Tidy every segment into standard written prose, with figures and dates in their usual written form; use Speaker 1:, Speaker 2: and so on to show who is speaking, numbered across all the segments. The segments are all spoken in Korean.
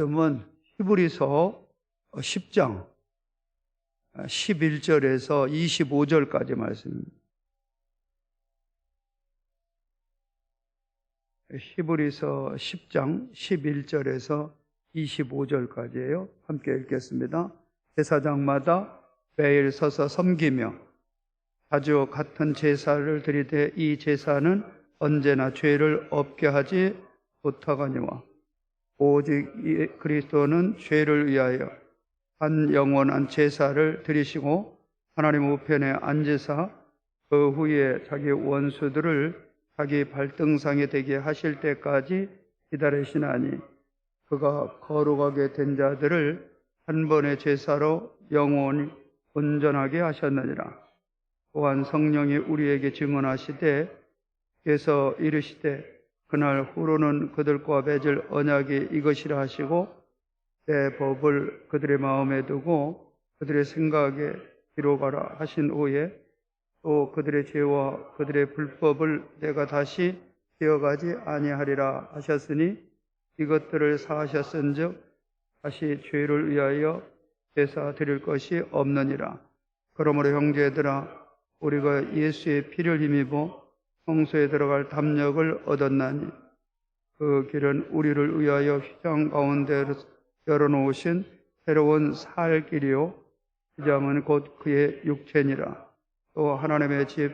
Speaker 1: 말씀은 히브리서 10장 11절에서 25절까지 말씀입니다. 히브리서 10장 11절에서 25절까지예요. 함께 읽겠습니다. 제사장마다 매일 서서 섬기며 자주 같은 제사를 드리되 이 제사는 언제나 죄를 없게 하지 못하거니와 오직 그리스도는 죄를 위하여 한 영원한 제사를 드리시고 하나님 우편에 앉으사 그 후에 자기 원수들을 자기 발등상에 되게 하실 때까지 기다리시나니 그가 거룩하게 된 자들을 한 번의 제사로 영원히 온전하게 하셨느니라. 또한 성령이 우리에게 증언하시되 께서 이르시되 그날 후로는 그들과 맺을 언약이 이것이라 하시고 내 법을 그들의 마음에 두고 그들의 생각에 기록하라 하신 후에 또 그들의 죄와 그들의 불법을 내가 다시 기억하지 아니하리라 하셨으니 이것들을 사하셨은즉 다시 죄를 위하여 제사 드릴 것이 없느니라. 그러므로 형제들아 우리가 예수의 피를 힘입어 성소에 들어갈 담력을 얻었나니 그 길은 우리를 위하여 휘장 가운데 열어놓으신 새로운 살 길이요 휘장은 곧 그의 육체니라. 또 하나님의 집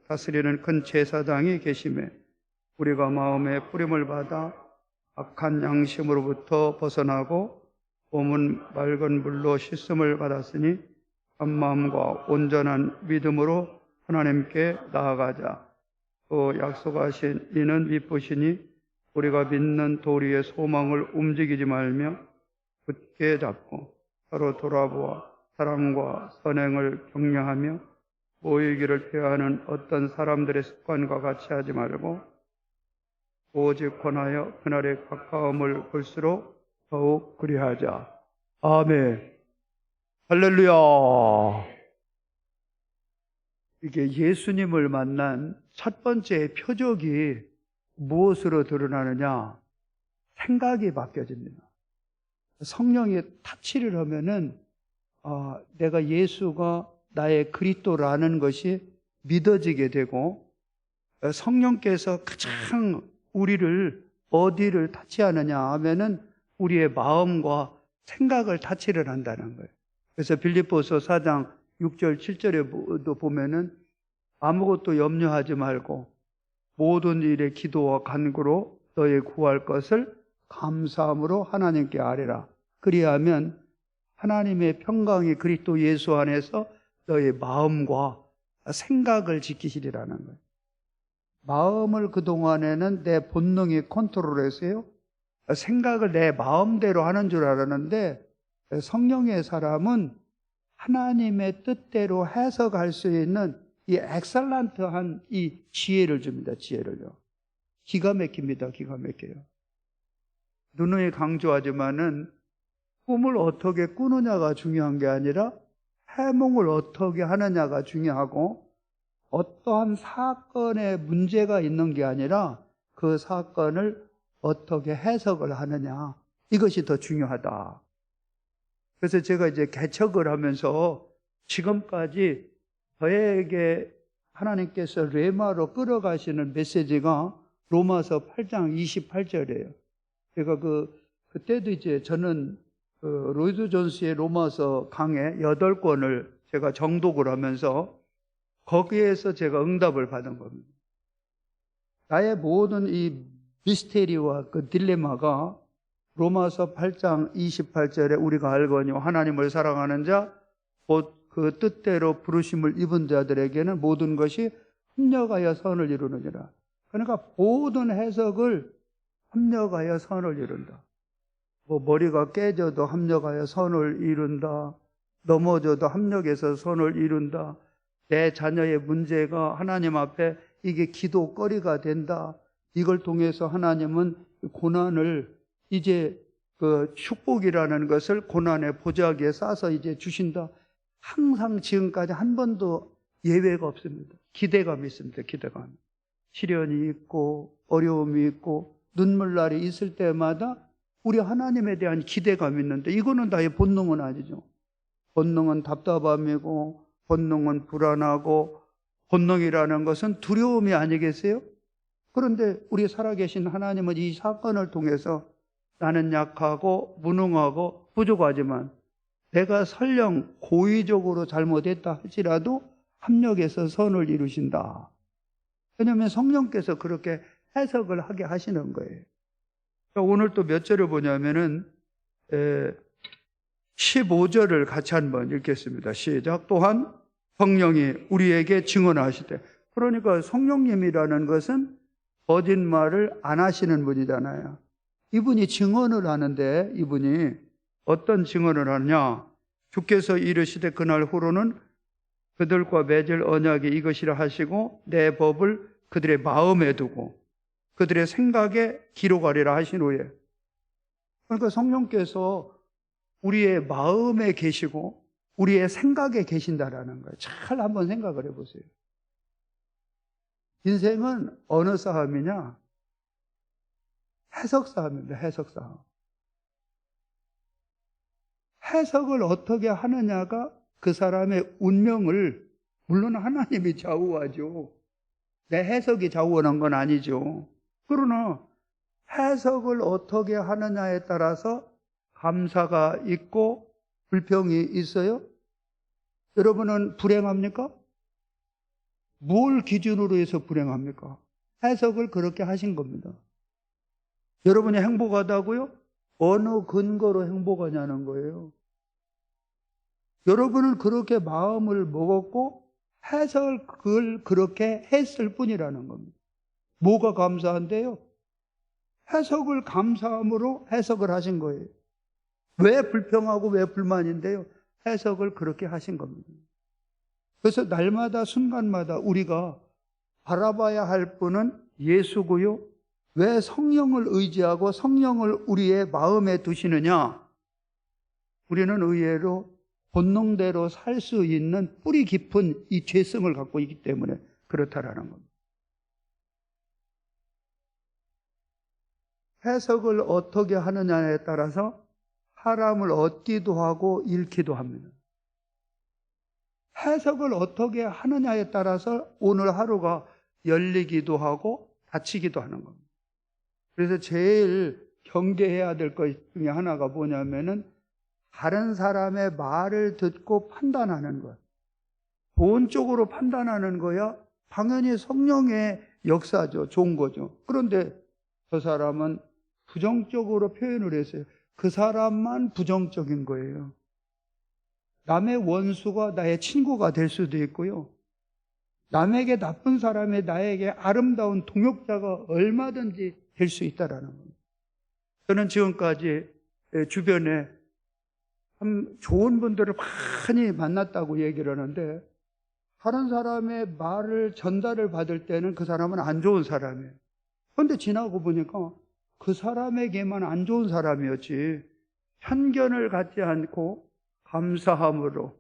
Speaker 1: 다스리는 큰 제사장이 계심에 우리가 마음에 뿌림을 받아 악한 양심으로부터 벗어나고 몸은 맑은 물로 씻음을 받았으니 한 마음과 온전한 믿음으로 하나님께 나아가자. 또 약속하신 이는 미쁘시니 우리가 믿는 도리의 소망을 움직이지 말며 굳게 잡고 서로 돌아보아 사랑과 선행을 격려하며 모이기를 피하는 어떤 사람들의 습관과 같이 하지 말고 오직 권하여 그날의 가까움을 볼수록 더욱 그리하자. 아멘. 할렐루야. 이게 예수님을 만난 첫 번째 표적이 무엇으로 드러나느냐? 생각이 바뀌어집니다. 성령이 타치를 하면은 내가 예수가 나의 그리스도라는 것이 믿어지게 되고 성령께서 가장 우리를 어디를 타치하느냐 하면은 우리의 마음과 생각을 타치를 한다는 거예요. 그래서 빌립보서 4장 6절 7절에도 보면은 아무것도 염려하지 말고 모든 일에 기도와 간구로 너의 구할 것을 감사함으로 하나님께 아뢰라. 그리하면 하나님의 평강이 그리스도 예수 안에서 너의 마음과 생각을 지키시리라는 거예요. 마음을 그동안에는 내 본능이 컨트롤해서요. 생각을 내 마음대로 하는 줄 알았는데 성령의 사람은 하나님의 뜻대로 해석할 수 있는 이 엑셀런트한 이 지혜를 줍니다. 지혜를요. 기가 막힙니다. 기가 막혀요. 누누이 강조하지만은 꿈을 어떻게 꾸느냐가 중요한 게 아니라 해몽을 어떻게 하느냐가 중요하고 어떠한 사건에 문제가 있는 게 아니라 그 사건을 어떻게 해석을 하느냐 이것이 더 중요하다. 그래서 제가 이제 개척을 하면서 지금까지 저에게 하나님께서 레마로 끌어가시는 메시지가 로마서 8장 28절이에요. 제가 그때도 이제 저는 로이드 존스의 로마서 강의 8권을 제가 정독을 하면서 거기에서 제가 응답을 받은 겁니다. 나의 모든 이 미스테리와 그 딜레마가 로마서 8장 28절에 우리가 알거니와 하나님을 사랑하는 자 곧 그 뜻대로 부르심을 입은 자들에게는 모든 것이 합력하여 선을 이루느니라. 그러니까 모든 해석을 합력하여 선을 이룬다. 머리가 깨져도 합력하여 선을 이룬다. 넘어져도 합력해서 선을 이룬다. 내 자녀의 문제가 하나님 앞에 이게 기도거리가 된다. 이걸 통해서 하나님은 고난을 이제 그 축복이라는 것을 고난의 보자기에 싸서 이제 주신다. 항상 지금까지 한 번도 예외가 없습니다. 기대감이 있습니다. 기대감. 시련이 있고 어려움이 있고 눈물날이 있을 때마다 우리 하나님에 대한 기대감이 있는데 이거는 나의 본능은 아니죠. 본능은 답답함이고 본능은 불안하고 본능이라는 것은 두려움이 아니겠어요? 그런데 우리 살아계신 하나님은 이 사건을 통해서 나는 약하고 무능하고 부족하지만 내가 설령 고의적으로 잘못했다 할지라도 합력해서 선을 이루신다. 왜냐하면 성령께서 그렇게 해석을 하게 하시는 거예요. 오늘 또 몇 절을 보냐면은 15절을 같이 한번 읽겠습니다. 시작. 또한 성령이 우리에게 증언하시되. 그러니까 성령님이라는 것은 거짓말을 안 하시는 분이잖아요. 이분이 증언을 하는데 이분이 어떤 증언을 하느냐? 주께서 이르시되 그날 후로는 그들과 맺을 언약이 이것이라 하시고 내 법을 그들의 마음에 두고 그들의 생각에 기록하리라 하신 후에. 그러니까 성령께서 우리의 마음에 계시고 우리의 생각에 계신다라는 거예요. 잘 한번 생각을 해보세요. 인생은 어느 싸움이냐? 해석 싸움입니다. 해석 싸움. 해석을 어떻게 하느냐가 그 사람의 운명을, 물론 하나님이 좌우하죠. 내 해석이 좌우하는 건 아니죠. 그러나 해석을 어떻게 하느냐에 따라서 감사가 있고 불평이 있어요? 여러분은 불행합니까? 뭘 기준으로 해서 불행합니까? 해석을 그렇게 하신 겁니다. 여러분이 행복하다고요? 어느 근거로 행복하냐는 거예요. 여러분은 그렇게 마음을 먹었고 해석을 그걸 그렇게 했을 뿐이라는 겁니다. 뭐가 감사한데요? 해석을 감사함으로 해석을 하신 거예요. 왜 불평하고 왜 불만인데요? 해석을 그렇게 하신 겁니다. 그래서 날마다 순간마다 우리가 바라봐야 할 분은 예수고요. 왜 성령을 의지하고 성령을 우리의 마음에 두시느냐? 우리는 의외로 본능대로 살 수 있는 뿌리 깊은 이 죄성을 갖고 있기 때문에 그렇다라는 겁니다. 해석을 어떻게 하느냐에 따라서 사람을 얻기도 하고 잃기도 합니다. 해석을 어떻게 하느냐에 따라서 오늘 하루가 열리기도 하고 닫히기도 하는 겁니다. 그래서 제일 경계해야 될 것 중에 하나가 뭐냐면은 다른 사람의 말을 듣고 판단하는 것. 좋은 쪽으로 판단하는 거야 당연히 성령의 역사죠. 좋은 거죠. 그런데 저 사람은 부정적으로 표현을 했어요. 그 사람만 부정적인 거예요. 남의 원수가 나의 친구가 될 수도 있고요. 남에게 나쁜 사람이 나에게 아름다운 동역자가 얼마든지 될 수 있다라는 겁니다. 저는 지금까지 주변에 참 좋은 분들을 많이 만났다고 얘기를 하는데 다른 사람의 말을 전달을 받을 때는 그 사람은 안 좋은 사람이에요. 그런데 지나고 보니까 그 사람에게만 안 좋은 사람이었지 편견을 갖지 않고 감사함으로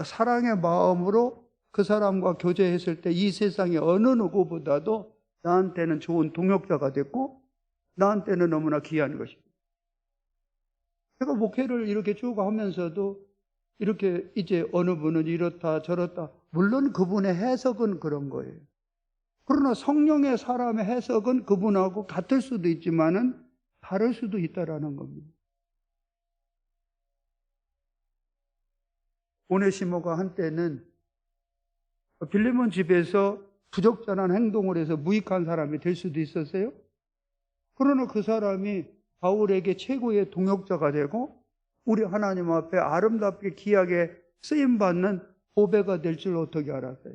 Speaker 1: 사랑의 마음으로 그 사람과 교제했을 때 이 세상의 어느 누구보다도 나한테는 좋은 동역자가 됐고 나한테는 너무나 귀한 것입니다. 제가 목회를 이렇게 쭉 하면서도 이렇게 이제 어느 분은 이렇다 저렇다 물론 그분의 해석은 그런 거예요. 그러나 성령의 사람의 해석은 그분하고 같을 수도 있지만은 다를 수도 있다라는 겁니다. 오네시모가 한때는 빌레몬 집에서 부적절한 행동을 해서 무익한 사람이 될 수도 있었어요. 그러나 그 사람이 바울에게 최고의 동역자가 되고 우리 하나님 앞에 아름답게 귀하게 쓰임받는 보배가 될 줄 어떻게 알았어요?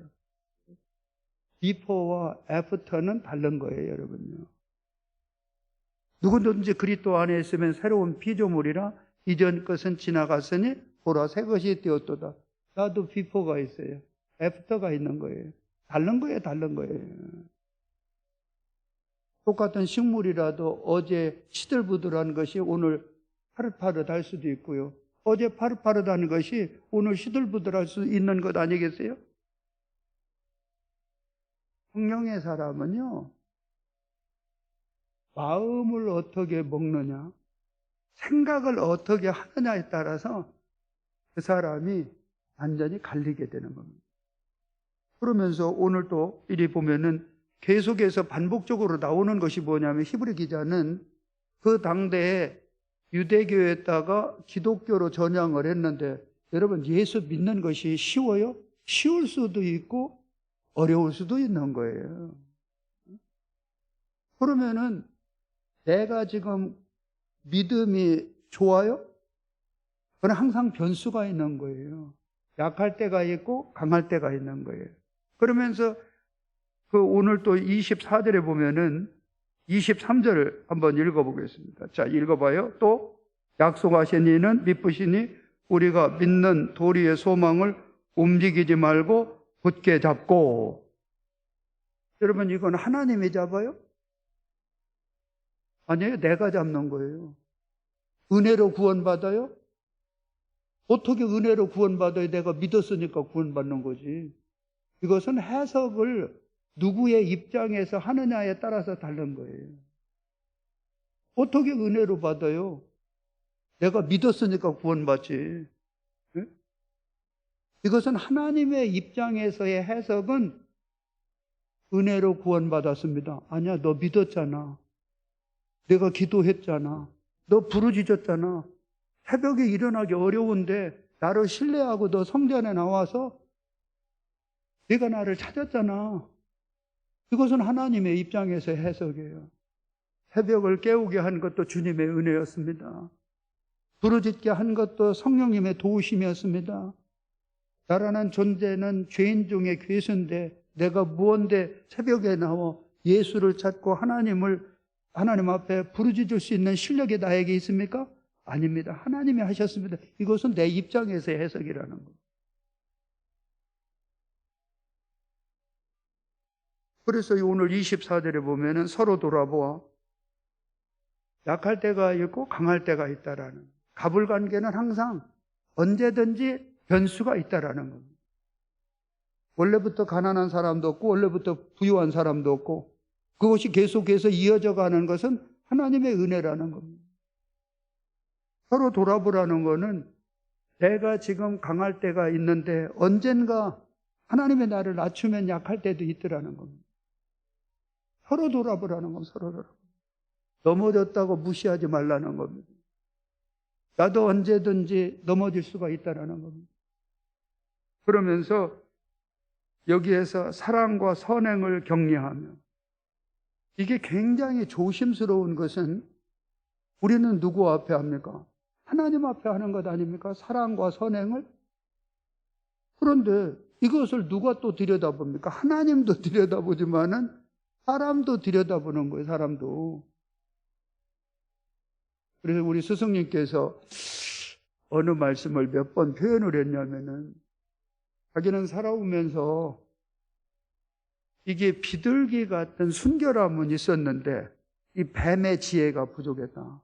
Speaker 1: 비포와 애프터는 다른 거예요, 여러분요. 누구든지 그리스도 안에 있으면 새로운 피조물이라 이전 것은 지나갔으니 보라 새 것이 되었도다. 나도 비포가 있어요. 애프터가 있는 거예요. 다른 거예요, 다른 거예요. 똑같은 식물이라도 어제 시들부들한 것이 오늘 파릇파릇할 수도 있고요. 어제 파릇파릇한 것이 오늘 시들부들할 수 있는 것 아니겠어요? 성령의 사람은요, 마음을 어떻게 먹느냐, 생각을 어떻게 하느냐에 따라서 그 사람이 완전히 갈리게 되는 겁니다. 그러면서 오늘 또 이리 보면은 계속해서 반복적으로 나오는 것이 뭐냐면 히브리 기자는 그 당대에 유대교에다가 기독교로 전향을 했는데 여러분 예수 믿는 것이 쉬워요? 쉬울 수도 있고 어려울 수도 있는 거예요. 그러면은 내가 지금 믿음이 좋아요? 그건 항상 변수가 있는 거예요. 약할 때가 있고 강할 때가 있는 거예요. 그러면서 그 오늘 또 24절에 보면은 23절 한번 읽어보겠습니다. 자, 읽어봐요. 또 약속하신 이는 미쁘시니 우리가 믿는 도리의 소망을 움직이지 말고 굳게 잡고. 여러분 이건 하나님이 잡아요? 아니에요. 내가 잡는 거예요. 은혜로 구원받아요? 어떻게 은혜로 구원받아요? 내가 믿었으니까 구원받는 거지. 이것은 해석을 누구의 입장에서 하느냐에 따라서 다른 거예요. 어떻게 은혜로 받아요? 내가 믿었으니까 구원받지. 네? 이것은 하나님의 입장에서의 해석은 은혜로 구원받았습니다. 아니야, 너 믿었잖아. 내가 기도했잖아. 너 부르짖었잖아. 새벽에 일어나기 어려운데 나를 신뢰하고 너 성전에 나와서 네가 나를 찾았잖아. 이것은 하나님의 입장에서의 해석이에요. 새벽을 깨우게 한 것도 주님의 은혜였습니다. 부르짖게 한 것도 성령님의 도우심이었습니다. 나라는 존재는 죄인 중에 괴수인데 내가 무언데 새벽에 나와 예수를 찾고 하나님 앞에 부르짖을 수 있는 실력이 나에게 있습니까? 아닙니다. 하나님이 하셨습니다. 이것은 내 입장에서의 해석이라는 겁니다. 그래서 오늘 24절에 보면은 서로 돌아보아 약할 때가 있고 강할 때가 있다라는, 갑을 관계는 항상 언제든지 변수가 있다라는 겁니다. 원래부터 가난한 사람도 없고 원래부터 부유한 사람도 없고 그것이 계속해서 이어져 가는 것은 하나님의 은혜라는 겁니다. 서로 돌아보라는 것은 내가 지금 강할 때가 있는데 언젠가 하나님의 나를 낮추면 약할 때도 있더라는 겁니다. 서로 돌아보라는 겁니다. 서로 돌아보. 넘어졌다고 무시하지 말라는 겁니다. 나도 언제든지 넘어질 수가 있다는 겁니다. 그러면서 여기에서 사랑과 선행을 격려하며, 이게 굉장히 조심스러운 것은 우리는 누구 앞에 합니까? 하나님 앞에 하는 것 아닙니까? 사랑과 선행을. 그런데 이것을 누가 또 들여다봅니까? 하나님도 들여다보지만은 사람도 들여다보는 거예요. 사람도. 그래서 우리 스승님께서 어느 말씀을 몇 번 표현을 했냐면은, 자기는 살아오면서 이게 비둘기 같은 순결함은 있었는데 이 뱀의 지혜가 부족했다.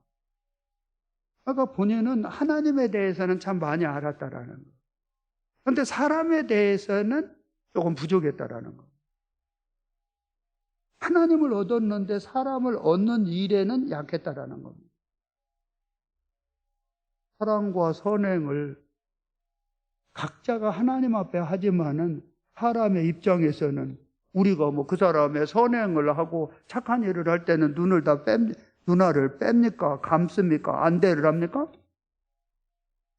Speaker 1: 아까 본인은 하나님에 대해서는 참 많이 알았다라는 거예요. 그런데 사람에 대해서는 조금 부족했다라는 거예요. 하나님을 얻었는데 사람을 얻는 일에는 약했다라는 겁니다. 사랑과 선행을 각자가 하나님 앞에 하지만은 사람의 입장에서는 우리가 뭐 그 사람의 선행을 하고 착한 일을 할 때는 눈알을 뺍니까? 감습니까? 안대를 합니까?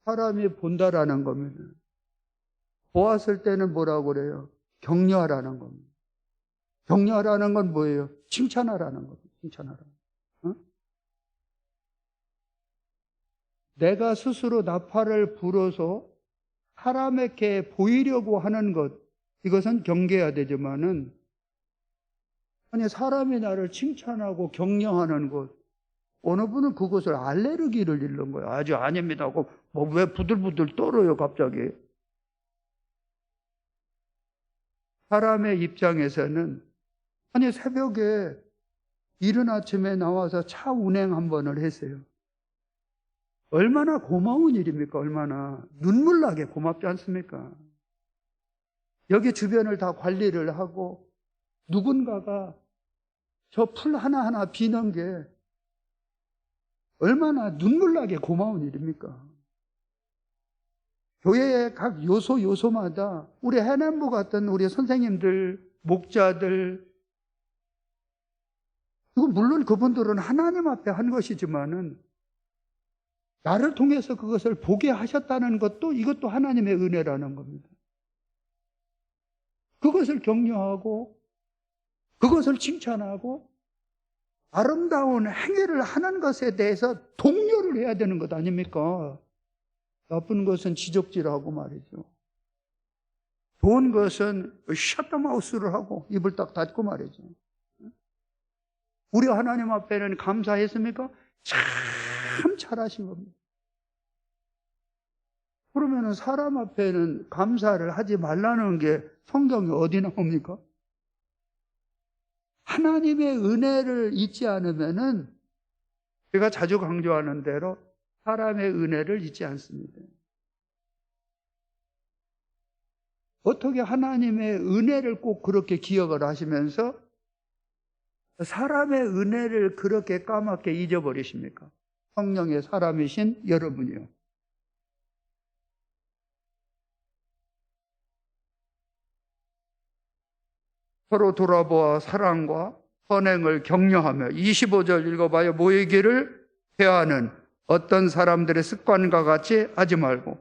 Speaker 1: 사람이 본다라는 겁니다. 보았을 때는 뭐라고 그래요? 격려하라는 겁니다. 격려하라는 건 뭐예요? 칭찬하라는 겁니다. 칭찬하라는 겁니다. 내가 스스로 나팔을 불어서 사람에게 보이려고 하는 것, 이것은 경계해야 되지만은, 아니 사람이 나를 칭찬하고 격려하는 것, 어느 분은 그것을 알레르기를 잃는 거예요. 아주 아닙니다 하고 뭐 왜 부들부들 떨어요 갑자기. 사람의 입장에서는, 아니 새벽에 이른 아침에 나와서 차 운행 한 번을 했어요. 얼마나 고마운 일입니까? 얼마나 눈물 나게 고맙지 않습니까? 여기 주변을 다 관리를 하고 누군가가 저 풀 하나하나 비는 게 얼마나 눈물나게 고마운 일입니까? 교회의 각 요소마다 우리 해남부 같은 우리 선생님들, 목자들, 이거 물론 그분들은 하나님 앞에 한 것이지만은 나를 통해서 그것을 보게 하셨다는 것도 이것도 하나님의 은혜라는 겁니다. 그것을 격려하고 그것을 칭찬하고 아름다운 행위를 하는 것에 대해서 독려를 해야 되는 것 아닙니까? 나쁜 것은 지적질하고 말이죠. 좋은 것은 셧다마우스를 하고 입을 딱 닫고 말이죠. 우리 하나님 앞에는 감사했습니까? 참 잘하신 겁니다. 그러면 사람 앞에는 감사를 하지 말라는 게 성경에 어디 나옵니까? 하나님의 은혜를 잊지 않으면은 제가 자주 강조하는 대로 사람의 은혜를 잊지 않습니다. 어떻게 하나님의 은혜를 꼭 그렇게 기억을 하시면서 사람의 은혜를 그렇게 까맣게 잊어버리십니까? 성령의 사람이신 여러분이요. 서로 돌아보아 사랑과 선행을 격려하며 25절 읽어봐요. 모이기를 대하는 어떤 사람들의 습관과 같이 하지 말고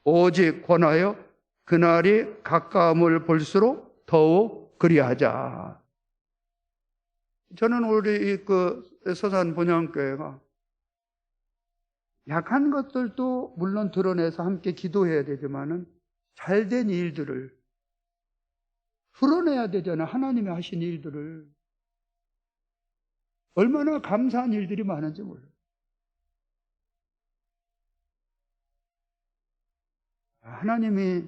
Speaker 1: 오직 권하여 그날이 가까움을 볼수록 더욱 그리하자. 저는 우리 그 서산 본향교회가 약한 것들도 물론 드러내서 함께 기도해야 되지만은 잘된 일들을 풀어내야 되잖아. 하나님이 하신 일들을. 얼마나 감사한 일들이 많은지 몰라요. 하나님이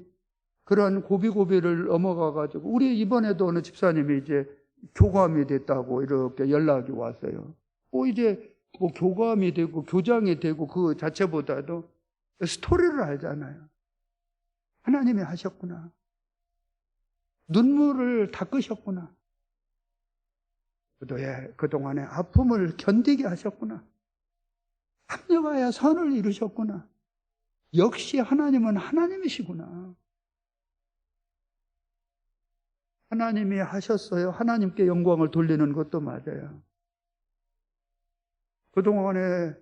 Speaker 1: 그런 고비고비를 넘어가가지고 우리 이번에도 어느 집사님이 이제 교감이 됐다고 이렇게 연락이 왔어요. 이제 뭐 교감이 되고 교장이 되고 그 자체보다도 스토리를 알잖아요. 하나님이 하셨구나. 눈물을 닦으셨구나. 그동안의 아픔을 견디게 하셨구나. 합력하여 선을 이루셨구나. 역시 하나님은 하나님이시구나. 하나님이 하셨어요. 하나님께 영광을 돌리는 것도 맞아요. 그동안의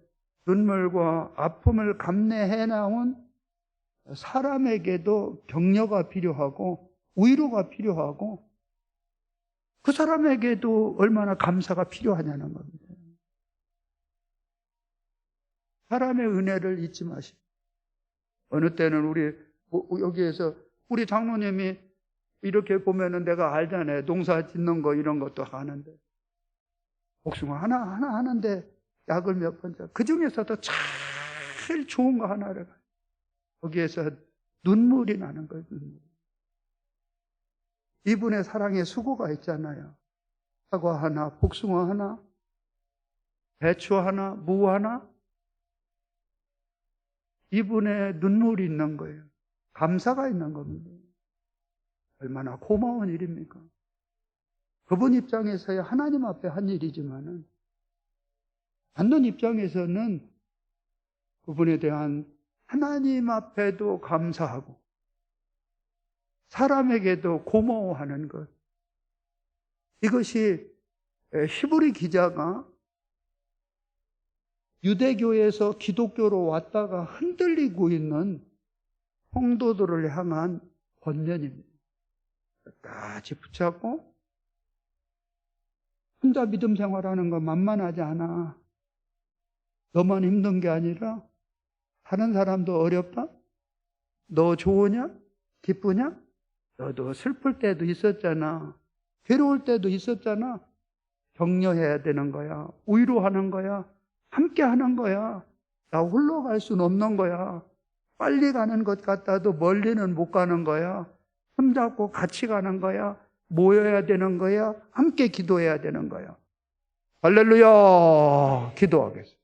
Speaker 1: 눈물과 아픔을 감내해 나온 사람에게도 격려가 필요하고 위로가 필요하고 그 사람에게도 얼마나 감사가 필요하냐는 겁니다. 사람의 은혜를 잊지 마시고 어느 때는 우리 여기에서 우리 장로님이 이렇게 보면은 내가 알잖아요. 농사 짓는 거 이런 것도 하는데 복숭아 하나 하는데 약을 몇 번 줘. 그 중에서도 제일 좋은 거 하나를 거기에서 눈물이 나는 거예요. 눈물. 이분의 사랑에 수고가 있잖아요. 사과 하나, 복숭아 하나, 배추 하나, 무 하나. 이분의 눈물이 있는 거예요. 감사가 있는 겁니다. 얼마나 고마운 일입니까? 그분 입장에서야 하나님 앞에 한 일이지만은 받는 입장에서는 그분에 대한 하나님 앞에도 감사하고 사람에게도 고마워하는 것. 이것이 히브리 기자가 유대교에서 기독교로 왔다가 흔들리고 있는 성도들을 향한 권면입니다. 끝까지 붙잡고 혼자 믿음 생활하는 거 만만하지 않아. 너만 힘든 게 아니라 다른 사람도 어렵다? 너 좋으냐? 기쁘냐? 너도 슬플 때도 있었잖아. 괴로울 때도 있었잖아. 격려해야 되는 거야. 위로하는 거야. 함께 하는 거야. 나 홀로 갈 수는 없는 거야. 빨리 가는 것 같아도 멀리는 못 가는 거야. 손잡고 같이 가는 거야. 모여야 되는 거야. 함께 기도해야 되는 거야. 할렐루야. 기도하겠습니다.